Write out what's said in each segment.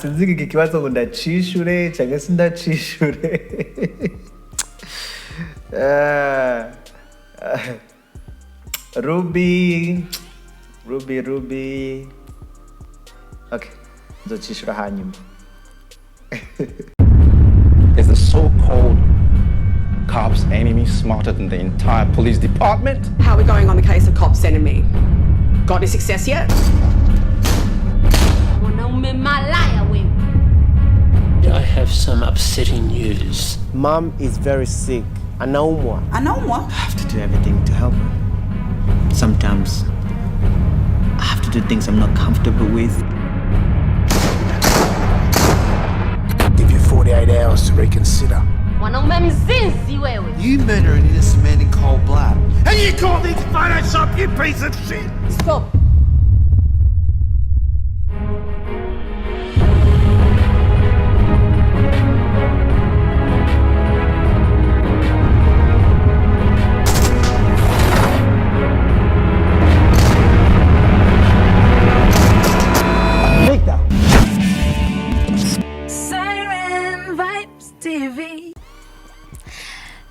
sinzi iki kibazo ngo ndacishure cyangwa se ndacishure. Ruby. Okay, nzocishura hanyuma. Is the so-called cops' enemy smarter than the entire police department? How are we going on the case of cops' enemy? Got any success yet? I have some upsetting news. Mom is very sick. Anaumwa. Anaumwa? I have to do everything to help her. Sometimes I have to do things I'm not comfortable with. Give you 48 hours to reconsider. You murder an innocent man in cold blood. And you call this Photoshop, you piece of shit! Stop.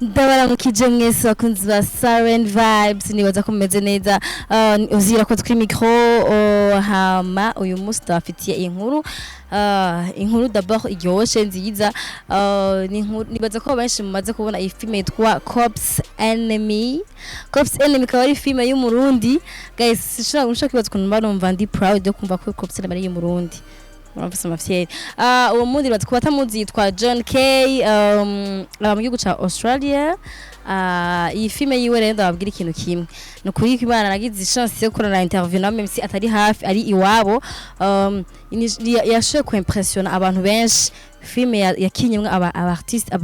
Ndabaramukije mwese bakunzi ba Siren Vibes, nibaza ko mumeze neza. Uzira ko kuri micro hama uyu munsi ndabafitiye inkuru d'abord iryoshe nziza. Nibaza ko benshi mumaze kubona iyi filme yitwa Cops Enemy. Cops Enemy ikaba ari filme y'umurundi. Guys, sinshaka kwibaza ukuntu mbarumva ndi proud yo kumva ko Cops Enemy ari y'umurundi. Murafise amafyeri. Uwo mundi bazi kubata muzi yitwa John K. Mu gihugu ca Australia. Iyi filme yiwe rero ndababwira ikintu kimwe. Nukuri kwibana nagize chance yo kurana interview na même si atari hafi ari iwabo. Yashoboye ku impressiona abantu benshi. Filme yakinyemwo abartiste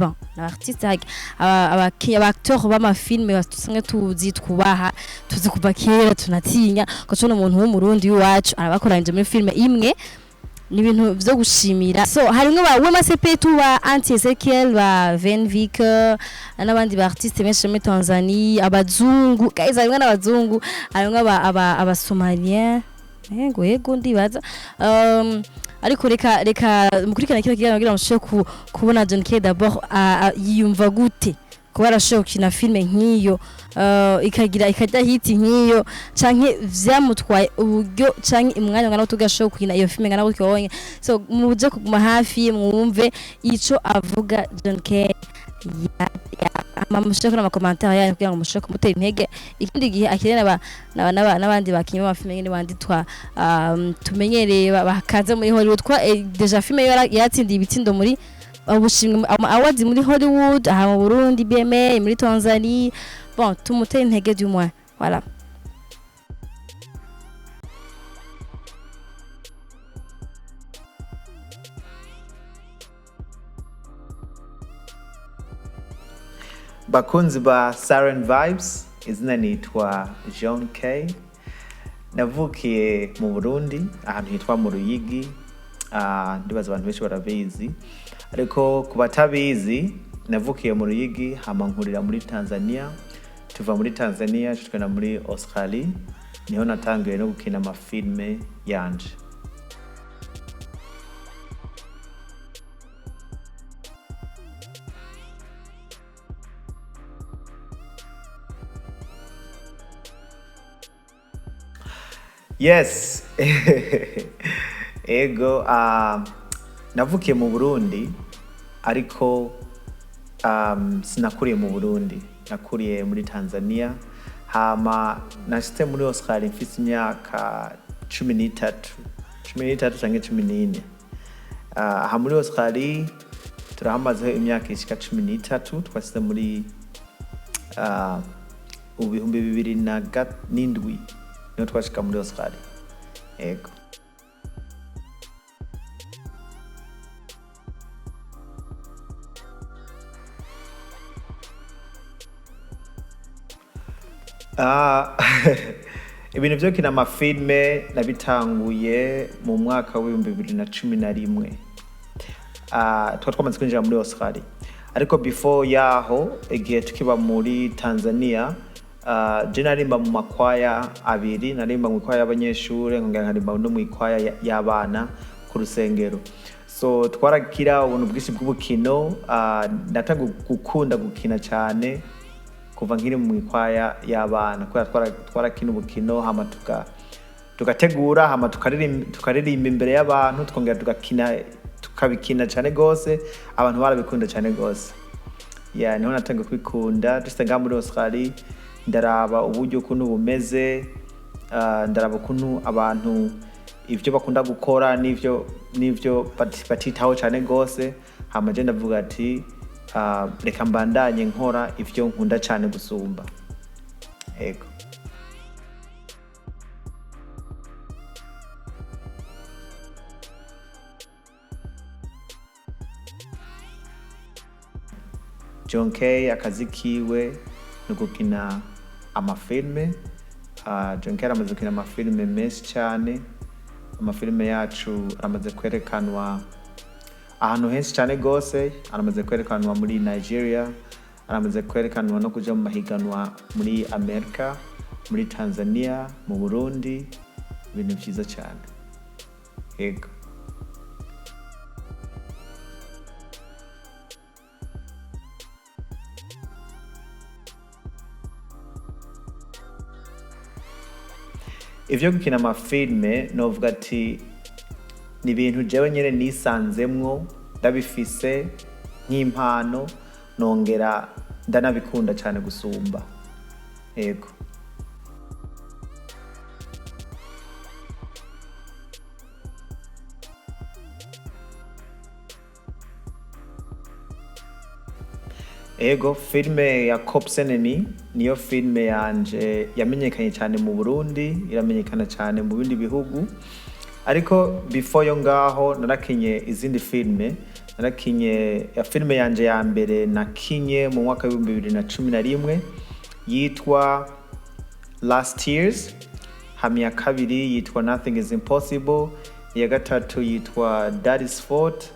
abacteurs b'amafilme basanzwe tuzi twubaha tuzi kuva kera tunatinya ko cyo umuntu w'umurundi wacu arabakoranje muri filme imwe. Ni ibintu byo gushimira. So harimo ba Wema SEPETU, ba Aunty Ezechiel, ba Vain Vicker n'abandi ba artiste benshi muri Tanzania, abazungu guys, harimo n'abazungu, harimo abasomalien yego ndibaza. Ariko reka mukurikirana kino kiganiro kugira ngo mushobore kubona John K d'abord yiyumva gute kuba arashoboye gukina filme nkiyo, ikajya hiti nkiyo, canke vyamutwaye uburyo canke imwanya ngana tugashoboye gukina iyo filme ngana gutyo wonye. So muje kuguma hafi mwumve ico avuga John K. Mushaka na commentaire yanyu kugira ngo mushaka kumutera intege. Ikindi gihe akirena n'abandi bakinyi b'amafilme nyine banditwa tumenyereye bakaza muri Hollywood kwa deja filme yatsindiye ibitsindo muri ubushimwe awards muri Hollywood, aha mu Burundi bemere, muri Tanzania. Bon, tumutera intege du moins. Voilà. Bakunzi ba Siren Vibes, izina nitwa John K. Navukiye mu Burundi ahantu hitwa mu Ruyigi. Ndibaza abantu benshi barabizi. Ariko kubatabizi navukiye mu Ruyigi hama nkurira muri Tanzania. Tuva muri Tanzania twena muri Australia. Niho natangiye no gukina amafilme yanje. Yes. Ego navukiye mu Burundi ariko sinakuriye mu Burundi, nakuriye muri Tanzania. Hama nashite muri Australia mfite imyaka 13 canke 14. Aha muri Australia turahamaze imyaka ishika 13, twasize muri ubihumbi 2007 niho twashika muri Australia. Ego. Ibintu byo kina amafilme nabitanguye mu mwaka wa 2011. Twamaze kwinjira muri Australia. Ariko before yaho igihe tukiba muri Tanzania, je narimba mu makwaya abiri, narimba mu ikwaya y'abanyeshure nkongera nkarimba no mu ikwaya y'abana ku rusengero. So twarakira ubuntu bwinshi bw'ubukino, nataga gukunda gukina cyane kuva nkiri mu ikwaya y'abana, kubera twarakina ubukino hama tugategura hama tukaririmba imbere y'abantu twongera tukabikina cyane gose, abantu barabikunda cyane gose. Niho natanga kwikunda dufite ngaha muri Australia, ndaraba uburyo ukuntu bumeze, ndaraba ukuntu abantu ivyo bakunda gukora n'ivyo batitaho cyane gose, hama je ndavuga ati reka mbandanye nkora ivyo nkunda cyane gusumba. Ego. John K akazi kiwe ni gukina amafilme. John K aramaze gukina amafilme menshi cyane. Amafilme yacu aramaze kwerekanwa ahantu henshi cyane gose, aramaze kwerekanwa muri Nigeria, aramaze kwerekanwa no kuja mu mahiganwa muri Amerika, muri Tanzania, mu Burundi, ibintu byiza cyane. Yego. Ivyo gukina amafilme novuga ati ni ibintu jewe nyene nisanzemwo, ndabifise nk'impano, nongera ndanabikunda cyane gusumba. Yego. Ego, filme ya Cops Enemy niyo filme yanje yamenyekanye cyane mu Burundi, iramenyekana cyane mu bindi bihugu. Ariko before yo ngaho narakinye izindi filme, narakinye ya filme yanje ya mbere nakinye mu mwaka wa 2011 yitwa Last Years, hamya kabiri yitwa Nothing is Impossible, ya gatatu yitwa Daddy's Fault,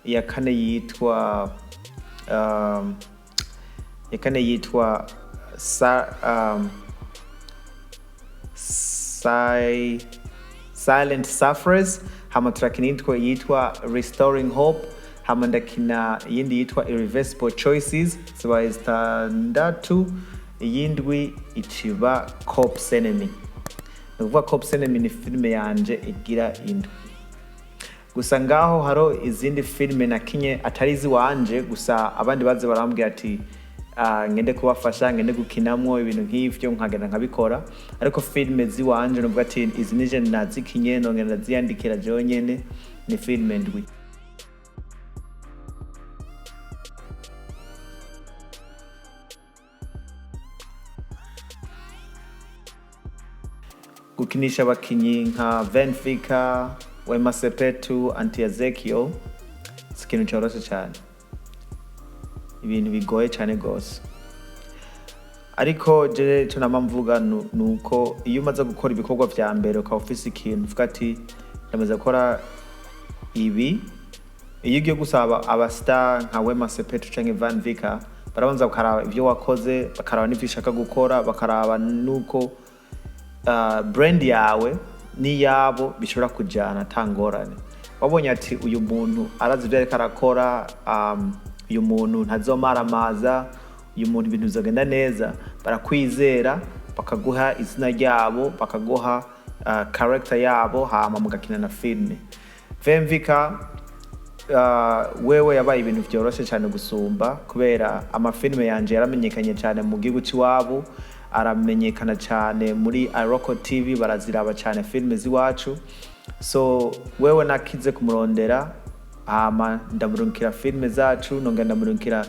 ya kane yitwa Silent Sufferers, hama turakina yitwa Restoring Hope, hama ndakina yindi yitwa Irreversible Choices, zibaye zitandatu, yindwi iciba Cops Enemy. Nukuvuga Cops Enemy ni filme yanje igira indwi. Gusa ngaho haro izindi filme nakinye atari ziwanje, gusa abandi baze barambwira ati ngende kubafasha, ngende gukinamwo ibintu nk'ivyo nkagenda nkabikora. Ariko filme ziwanje nuvuga ati izi nije nazikinye, nongera naziyandikira jewe nyene, ni filme ndwi. Gukinisha abakinyi nka Vain Vicker, Wema SEPETU, Aunty Ezechiel, sikintu cyoroshye cyane, ibintu bigoye cyane gose. Ariko je tunama mvuga nuko iyo umaze gukora ibikorwa vya mbere ukaba ufise ikintu uvuga ati ndamaze gukora ibi, iyo ugiye gusaba abastar nka Wema SEPETU canke Vain Vicker, barabanza bakaraba ivyo wakoze, bakaraba n'ivyo ushaka gukora, bakaraba nuko brand yawe ni yabo bishobora kujana tangorane. Wabonye ati uyu muntu arazi ibyo ariko arakora, uyu muntu ntazomaramaza, uyu muntu ibintu bizagenda neza, barakwizera, bakaguha izina ryabo, bakaguha character yabo, hama mugakina na filme. Vain Vicker wewe yabaye ibintu byoroshye cyane gusumba, kubera amafilme yanje yaramenyekanye cyane mu gihugu cy'iwabo, aramenyekana cyane muri Aherutse TV, baraziraba cyane filme ziwacu. So wewe nakize kumurondera, hama ndamurungikira filme zacu, nongera ndamurungikira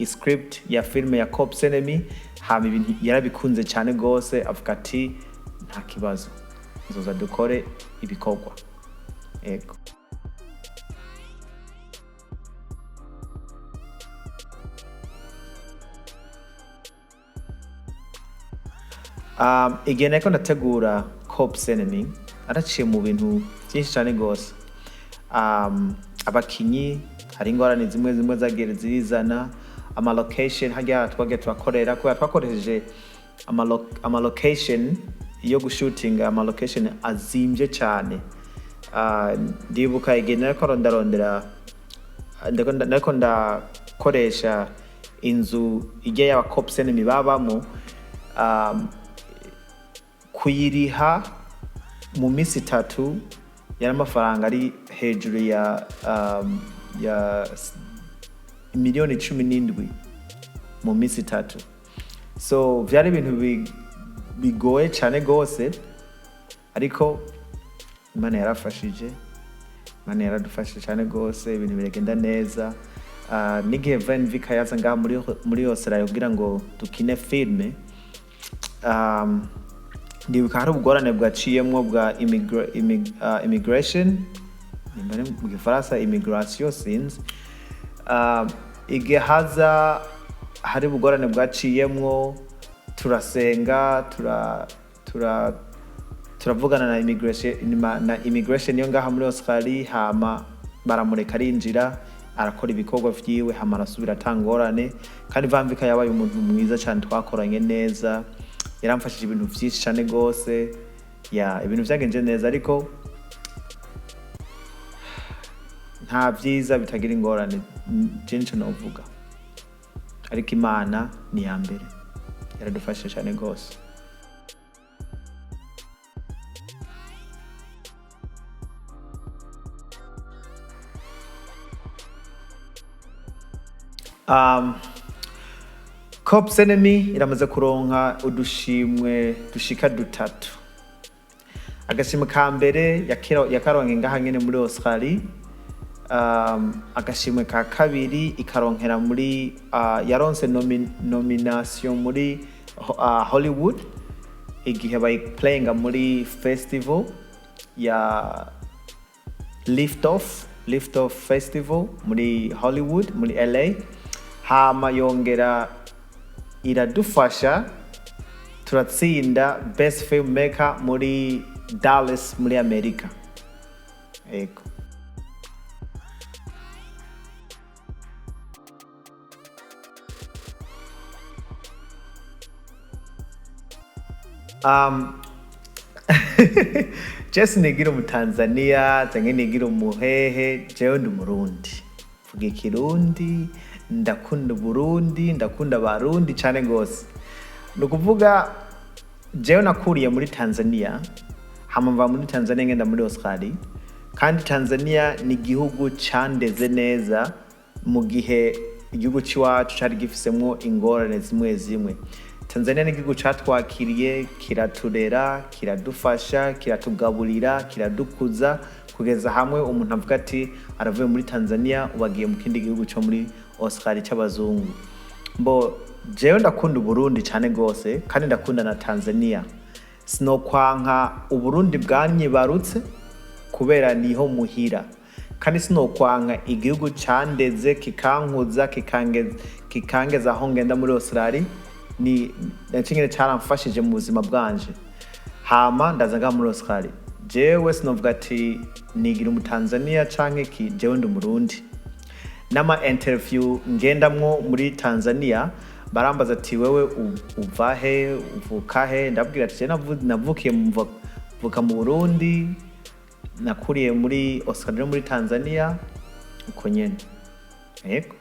script ya filme ya Cops Enemy, hama ibintu yarabikunze cyane gose, avuga ati nta kibazo, nzoza dukore ibikorwa. Ego. Igihe nako ndategura Cops Enemy, araciye mu bintu byinshi cyane gose. Abakinyi hari ingorane zimwe zagiye zirizana, ama location hajya twagiye twakorera, kubera twakoresheje location yo gushutinga ama location azimvye cyane. Ndibuka igihe nariko ndakoresha inzu ijya y'aba cops enemy babamo, kuyiriha mu minsi 3 yari amafaranga ari hejuru ya miliyoni 17 mu minsi 3. So vyari ibintu bigoye cyane gose, ariko Imana yarafashije, Imana yaradufashije cyane gose, ibintu biragenda neza. N'igihe Vain Vicker yaza ngaha muri Australia kugira ngo dukine filme, ndibuka hari ubugorane bwaciyemwo bwa immigration, mu gifaransa immigration sinzi. Igihe haza hari ubugorane bwaciyemwo, turasenga, turavugana na immigration yo ngaha muri Australia, hama baramureka arinjira arakora ibikorwa vyiwe, hama arasubira atangorane. Kandi Vain Vicker yabaye umuntu mwiza cyane, twakoranye neza, yaramfashije ibintu vyinshi cyane gose, ibintu vyagenje neza, ariko nta vyiza bitagira ingorane jenshi novuga, ariko Imana ni ya mbere, yaradufashije cyane gose. Cops enemy iramaze kuronka udushimwe dushika 3. Agashimwe ka mbere yakaronke ngaha nyene muri Australia. Agashimwe ka kabiri ikaronkera muri yaronse nomination muri Hollywood igihe bayi playinga muri festival ya Lift Off Festival muri Hollywood muri LA. Hama yongera iradufasha turatsinda best filmmaker muri Dallas muri America. Ego. Jesse nigira mu Tanzania, tange nigira umuhehe, jewe ndi Murundi. Vuga ikirundi, ndakunda Burundi, ndakunda Barundi cyane gose. Nukuvuga jewe nakuriye muri Tanzania, hama mva muri Tanzania ngenda muri Australia. Kandi Tanzania ni gihugu candeze neza mu gihe igihugu ciwacu cari gifisemwo ingorane zimwe. Tanzania ni igihugu catwakiriye, kiraturera, kiradufasha, kiratugaburira, kiradukuza, kugeza hamwe umuntu avuga ati aravuye muri Tanzania ubagiye mu kindi gihugu cyo muri Australia cy'abazungu. Mbo jewe ndakunda Burundi cyane gose, kandi ndakunda na Tanzania. Sinokwanka Uburundi bwanyibarutse kubera niho muhira, kandi sinokwanka igihugu candeze kikankuza kikangeza aho ngenda muri Australia. Ni nakingene caramfashije mu buzima bwanje. Hama ndazaga muri Australia, jewe sinovuga ati nigira mu Tanzania canke ki, jewe ndi Murundi. Nama interview ngendamwo muri Tanzania barambaza ati wewe uvahe, uvukahe? Ndabwira ati navukiye mvuka mu Burundi, nakuriye muri Australia muri Tanzania, uko nyene. Yego.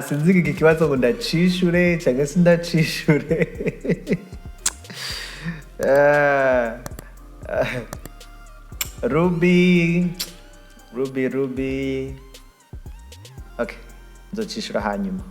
Sinzi iki kibazo ngo ndacishure cyangwa se ndacishure. Ruby. Okay, nzocishura hanyuma.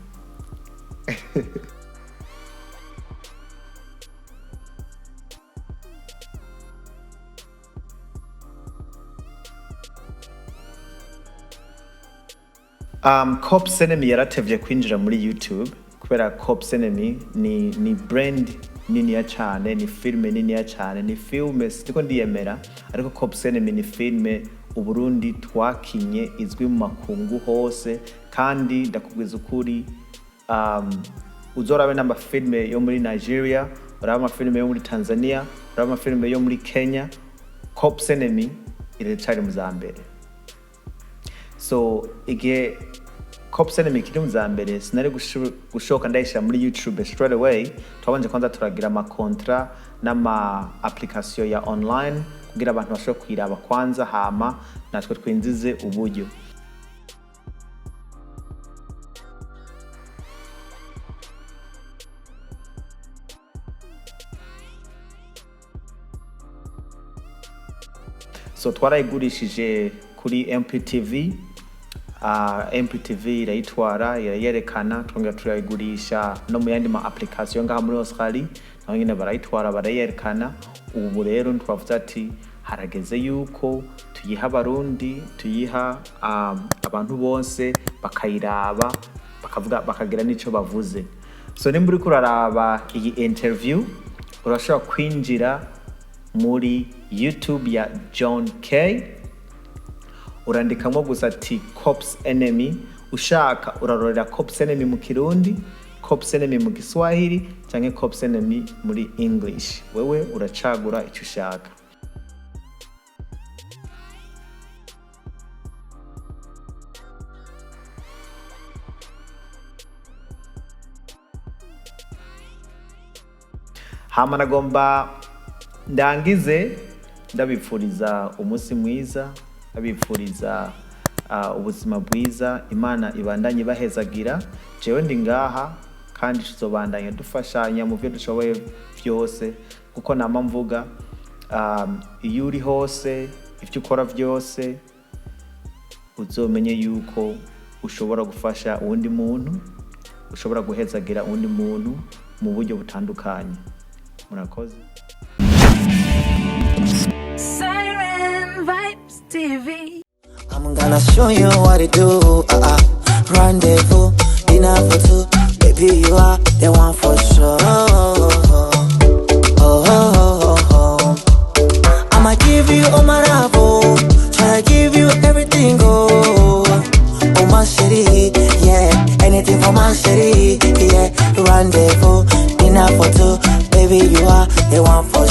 Cops enemy yaratevye kwinjira muri YouTube kubera Cops enemy ni brand nini ya cyane, ni filme nini ya cyane, ni filme sitiko ndiyemera, ariko Cops enemy ni filme Uburundi twakinye izwi mu makungu hose, kandi ndakubwiza ukuri uzorabe n'amafilme yo muri Nigeria, urabe amafilme yo muri Tanzania, urabe amafilme yo muri Kenya, Cops Enemy iracari mu zambere. So igihe Cops Enemy kiri mu zambere, sinari gushoka ndayishira muri YouTube straight away. Twabanje kwanza turagira ama contrat n'ama application ya online kugira abantu bashobore kwiraba kwanza, hama natwe twinjize uburyo. So twarayigurishije kuri MPTV. MPTV irayitwara irayerekana, twongera turayigurisha no mu yandi ma application ngaha muri Australia, naho nyine barayitwara barayerekana. Ubu rero twavuze ati harageze yuko tuyiha abarundi, tuyiha abantu bose bakayiraba, bakagira nico bavuze. So nimba uri kuraraba iyi interview, urashobora kwinjira muri YouTube ya John K, urandikamo gusa ati Cops Enemy. Ushaka urarorera Cops Enemy mu Kirundi, Cops Enemy mu Kiswahili, canke Cops Enemy muri English. Wewe uracagura icyo ushaka. Hama nagomba ndangize ndabipfuriza umunsi mwiza, ndabipfuriza ubuzima bwiza, Imana ibandanye bahezagira. Jewe ndi ngaha kandi tuzobandanya dufashanya mu byo dushoboye byose, kuko nama mvuga iyo uri hose, ibyo ukora byose, uzomenye yuko ushobora gufasha uwundi muntu, ushobora guhezagira uwundi muntu mu buryo butandukanye. Murakoze. Siren Vibes TV. I'm gonna show you what to do. Rendezvous, dinner for two. Baby, you are the one for sure. I'ma give you all my love, try to give you everything. Oh my chérie, yeah, anything for my chérie, yeah. Rendezvous, dinner for two. Baby, you are the one for